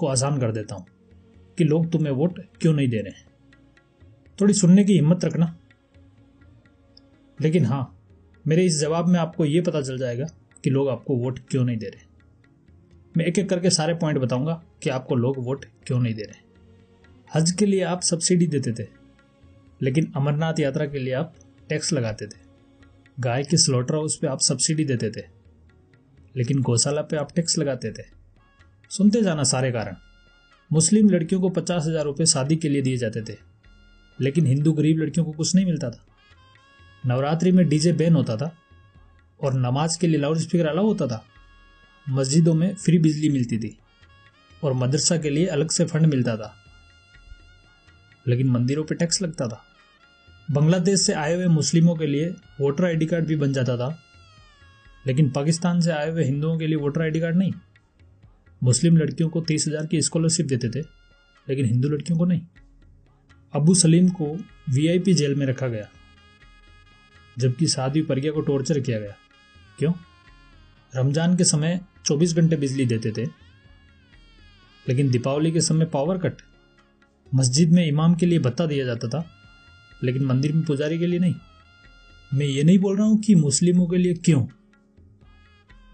उसको आसान कर देता हूं कि लोग तुम्हें वोट क्यों नहीं दे रहे हैं। थोड़ी सुनने की हिम्मत रखना। लेकिन हाँ, मेरे इस जवाब में आपको यह पता चल जाएगा कि लोग आपको वोट क्यों नहीं दे रहे। मैं एक एक करके सारे पॉइंट बताऊंगा कि आपको लोग वोट क्यों नहीं दे रहे। हज के लिए आप सब्सिडी देते थे, लेकिन अमरनाथ यात्रा के लिए आप टैक्स लगाते थे। गाय के स्लॉटर हाउस पे आप सब्सिडी देते थे, लेकिन गौशाला पे आप टैक्स लगाते थे। सुनते जाना सारे कारण। मुस्लिम लड़कियों को 50,000 रुपये शादी के लिए दिए जाते थे, लेकिन हिंदू गरीब लड़कियों को कुछ नहीं मिलता था। नवरात्रि में डीजे बैन होता था और नमाज के लिए लाउड स्पीकर अलाउ होता था। मस्जिदों में फ्री बिजली मिलती थी और मदरसा के लिए अलग से फंड मिलता था, लेकिन मंदिरों पे टैक्स लगता था। बांग्लादेश से आए हुए मुस्लिमों के लिए वोटर आईडी कार्ड भी बन जाता था, लेकिन पाकिस्तान से आए हुए हिंदुओं के लिए वोटर आईडी कार्ड नहीं। मुस्लिम लड़कियों को 30,000 की स्कॉलरशिप देते थे, लेकिन हिंदू लड़कियों को नहीं। अबू सलीम को वीआईपी जेल में रखा गया, जबकि साध्वी प्रज्ञा को टॉर्चर किया गया। क्यों? रमजान के समय 24 घंटे बिजली देते थे, लेकिन दीपावली के समय पावर कट। मस्जिद में इमाम के लिए भत्ता दिया जाता था, लेकिन मंदिर में पुजारी के लिए नहीं। मैं ये नहीं बोल रहा हूं कि मुस्लिमों के लिए क्यों,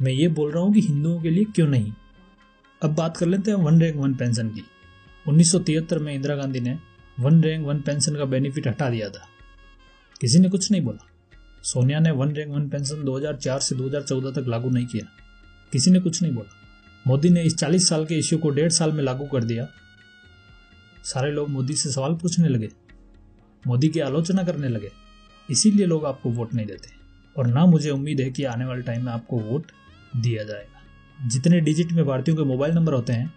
मैं ये बोल रहा हूं कि हिंदुओं के लिए क्यों नहीं। अब बात कर लेते हैं वन रैंक वन पेंशन की। 1973 में इंदिरा गांधी ने वन रैंक वन पेंशन का बेनिफिट हटा दिया था। किसी ने कुछ नहीं बोला। सोनिया ने वन रैंक वन पेंशन 2004 से 2014 तक लागू नहीं किया। किसी ने कुछ नहीं बोला। मोदी ने इस 40 साल के इश्यू को 1.5 साल में लागू कर दिया। सारे लोग मोदी से सवाल पूछने लगे, मोदी की आलोचना करने लगे। इसीलिए लोग आपको वोट नहीं देते, और ना मुझे उम्मीद है कि आने वाले टाइम में आपको वोट दिया जाएगा। जितने डिजिट में भारतीयों के मोबाइल नंबर होते हैं,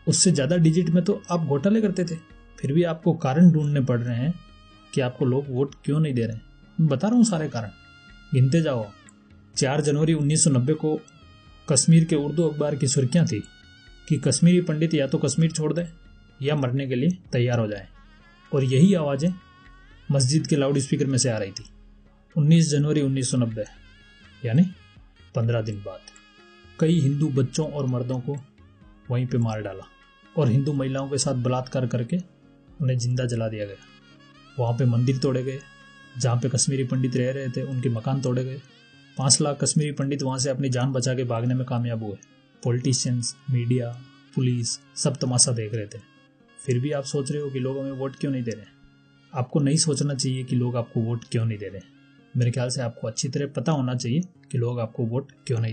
उससे ज़्यादा डिजिट में तो आप घोटाले करते थे। फिर भी आपको कारण ढूंढने पड़ रहे हैं कि आपको लोग वोट क्यों नहीं दे रहे हैं। मैं बता रहा हूँ सारे कारण, गिनते जाओ। 4 जनवरी 1990 को कश्मीर के उर्दू अखबार की सुर्खियाँ थी कि कश्मीरी पंडित या तो कश्मीर छोड़ दें या मरने के लिए तैयार हो जाएं, और यही आवाज़ें मस्जिद के लाउड स्पीकर में से आ रही थी। 19 जनवरी 1990 यानी 15 दिन बाद कई हिंदू बच्चों और मर्दों को वहीं पे मार डाला, और हिंदू महिलाओं के साथ बलात्कार करके उन्हें जिंदा जला दिया गया। वहाँ पे मंदिर तोड़े गए, जहाँ पे कश्मीरी पंडित रह रहे थे उनके मकान तोड़े गए। 5 लाख कश्मीरी पंडित वहाँ से अपनी जान बचा के भागने में कामयाब हुए। पॉलिटिशियंस, मीडिया, पुलिस सब तमाशा देख रहे थे। फिर भी आप सोच रहे हो कि लोग हमें वोट क्यों नहीं दे रहे हैं। आपको नहीं सोचना चाहिए कि लोग आपको वोट क्यों नहीं दे रहे हैं। मेरे ख्याल से आपको अच्छी तरह पता होना चाहिए कि लोग आपको वोट क्यों नहीं दे रहे हैं।